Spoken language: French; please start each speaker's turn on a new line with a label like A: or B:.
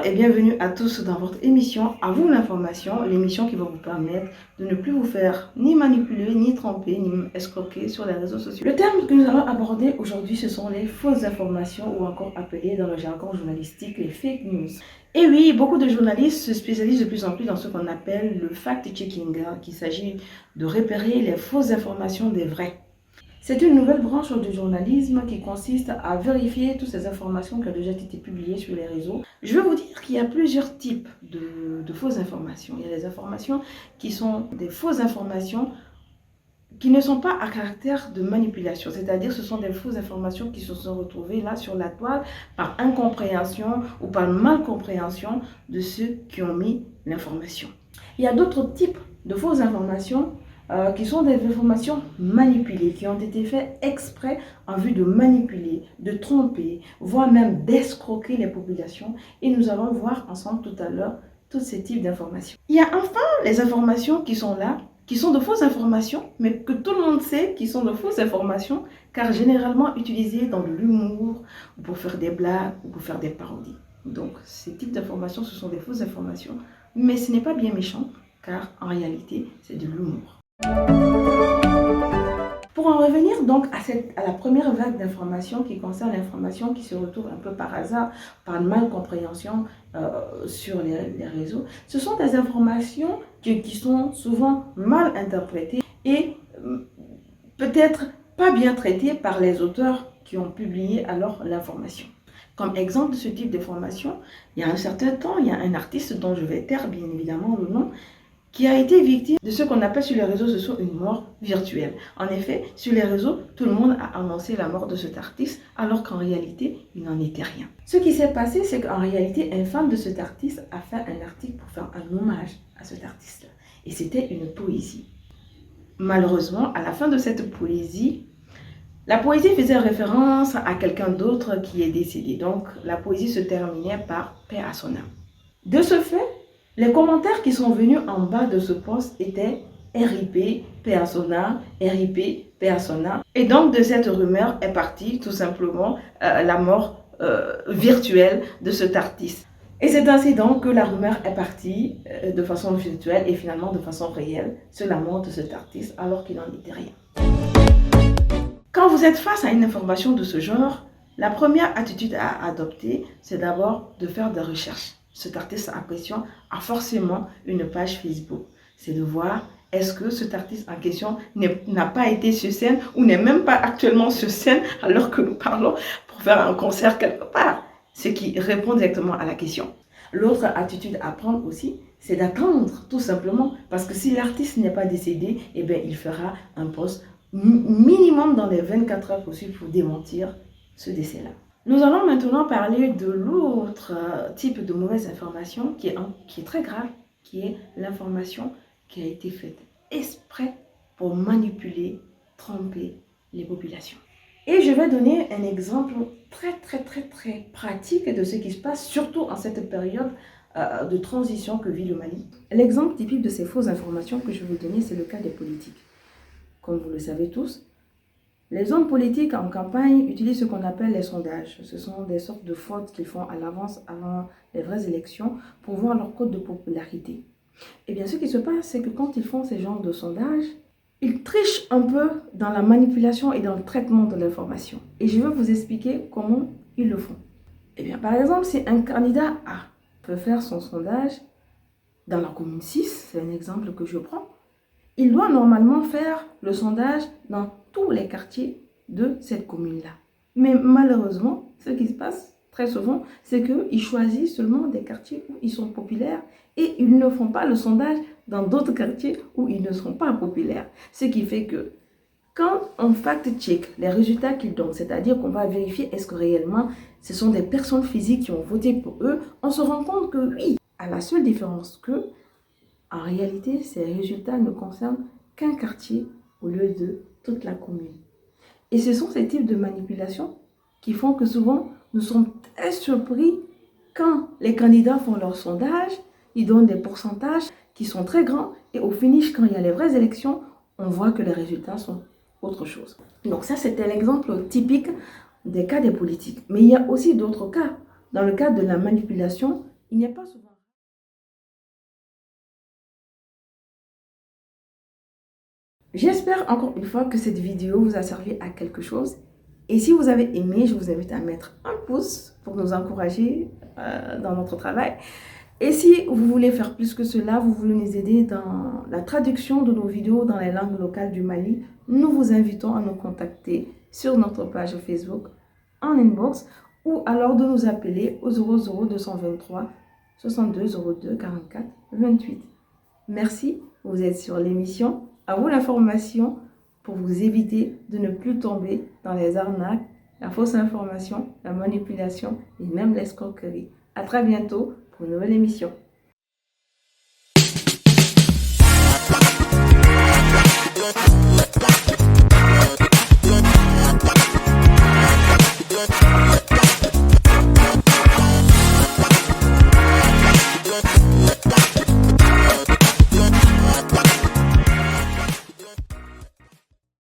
A: et bienvenue à tous dans votre émission À vous l'information, l'émission qui va vous permettre de ne plus vous faire ni manipuler, ni tromper, ni escroquer sur les réseaux sociaux. Le thème que nous allons aborder aujourd'hui, ce sont les fausses informations ou encore appelées dans le jargon journalistique les fake news. Et oui, beaucoup de journalistes se spécialisent de plus en plus dans ce qu'on appelle le fact-checking, qu'il s'agit de repérer les fausses informations des vraies. C'est une nouvelle branche du journalisme qui consiste à vérifier toutes ces informations qui ont déjà été publiées sur les réseaux. Je veux vous dire qu'il y a plusieurs types de fausses informations. Il y a les informations qui sont des fausses informations qui ne sont pas à caractère de manipulation, c'est-à-dire ce sont des fausses informations qui se sont retrouvées là sur la toile par incompréhension ou par malcompréhension de ceux qui ont mis l'information. Il y a d'autres types de fausses informations qui sont des informations manipulées, qui ont été faites exprès en vue de manipuler, de tromper, voire même d'escroquer les populations. Et nous allons voir ensemble tout à l'heure tous ces types d'informations. Il y a enfin les informations qui sont là, qui sont de fausses informations, mais que tout le monde sait qui sont de fausses informations, car généralement utilisées dans de l'humour, ou pour faire des blagues, ou pour faire des parodies. Donc ces types d'informations, ce sont des fausses informations, mais ce n'est pas bien méchant, car en réalité, c'est de l'humour. Pour en revenir donc à la première vague d'informations qui concerne l'information qui se retrouve un peu par hasard, par malcompréhension sur les réseaux, ce sont des informations qui sont souvent mal interprétées et peut-être pas bien traitées par les auteurs qui ont publié alors l'information. Comme exemple de ce type d'information, il y a un certain temps, il y a un artiste dont je vais taire bien évidemment le nom, qui a été victime de ce qu'on appelle sur les réseaux sociaux une mort virtuelle. En effet, sur les réseaux, tout le monde a annoncé la mort de cet artiste, alors qu'en réalité, il n'en était rien. Ce qui s'est passé, c'est qu'en réalité, un fan de cet artiste a fait un article pour faire un hommage à cet artiste-là. Et c'était une poésie. Malheureusement, à la fin de cette poésie, la poésie faisait référence à quelqu'un d'autre qui est décédé. Donc, la poésie se terminait par « paix à son âme ». De ce fait, les commentaires qui sont venus en bas de ce post étaient RIP, paix à son âme, RIP, paix à son âme. Et donc de cette rumeur est partie tout simplement la mort virtuelle de cet artiste. Et c'est ainsi donc que la rumeur est partie de façon virtuelle et finalement de façon réelle sur la mort de cet artiste alors qu'il n'en était rien. Quand vous êtes face à une information de ce genre, la première attitude à adopter, c'est d'abord de faire des recherches. Cet artiste en question a forcément une page Facebook. C'est de voir est-ce que cet artiste en question n'a pas été sur scène ou n'est même pas actuellement sur scène alors que nous parlons pour faire un concert quelque part. Ce qui répond directement à la question. L'autre attitude à prendre aussi, c'est d'attendre tout simplement parce que si l'artiste n'est pas décédé, eh bien, il fera un post minimum dans les 24 heures possibles pour démentir ce décès-là. Nous allons maintenant parler de l'autre type de mauvaise information qui est très grave, qui est l'information qui a été faite exprès pour manipuler, tromper les populations. Et je vais donner un exemple très pratique de ce qui se passe, surtout en cette période de transition que vit le Mali. L'exemple typique de ces fausses informations que je vais vous donner, c'est le cas des politiques. Comme vous le savez tous, les hommes politiques en campagne utilisent ce qu'on appelle les sondages. Ce sont des sortes de fautes qu'ils font à l'avance avant les vraies élections pour voir leur cote de popularité. Et bien ce qui se passe, c'est que quand ils font ces genres de sondages, ils trichent un peu dans la manipulation et dans le traitement de l'information. Et je vais vous expliquer comment ils le font. Et bien par exemple, si un candidat A peut faire son sondage dans la commune 6, c'est un exemple que je prends, il doit normalement faire le sondage dans tous les quartiers de cette commune-là. Mais malheureusement, ce qui se passe très souvent, c'est qu'ils choisissent seulement des quartiers où ils sont populaires et ils ne font pas le sondage dans d'autres quartiers où ils ne sont pas populaires. Ce qui fait que quand on fact-check les résultats qu'ils donnent, c'est-à-dire qu'on va vérifier est-ce que réellement ce sont des personnes physiques qui ont voté pour eux, on se rend compte que oui, à la seule différence que en réalité, ces résultats ne concernent qu'un quartier au lieu de toute la commune. Et ce sont ces types de manipulations qui font que souvent, nous sommes très surpris quand les candidats font leur sondage, ils donnent des pourcentages qui sont très grands et au finish, quand il y a les vraies élections, on voit que les résultats sont autre chose. Donc ça, c'était l'exemple typique des cas des politiques. Mais il y a aussi d'autres cas. Dans le cas de la manipulation Il n'est pas souvent. J'espère encore une fois que cette vidéo vous a servi à quelque chose. Et si vous avez aimé, je vous invite à mettre un pouce pour nous encourager dans notre travail. Et si vous voulez faire plus que cela, vous voulez nous aider dans la traduction de nos vidéos dans les langues locales du Mali, nous vous invitons à nous contacter sur notre page Facebook en inbox ou alors de nous appeler au 00223 62 02 44 28. Merci, vous êtes sur l'émission. À vous l'information pour vous éviter de ne plus tomber dans les arnaques, la fausse information, la manipulation et même l'escroquerie. À très bientôt pour une nouvelle émission.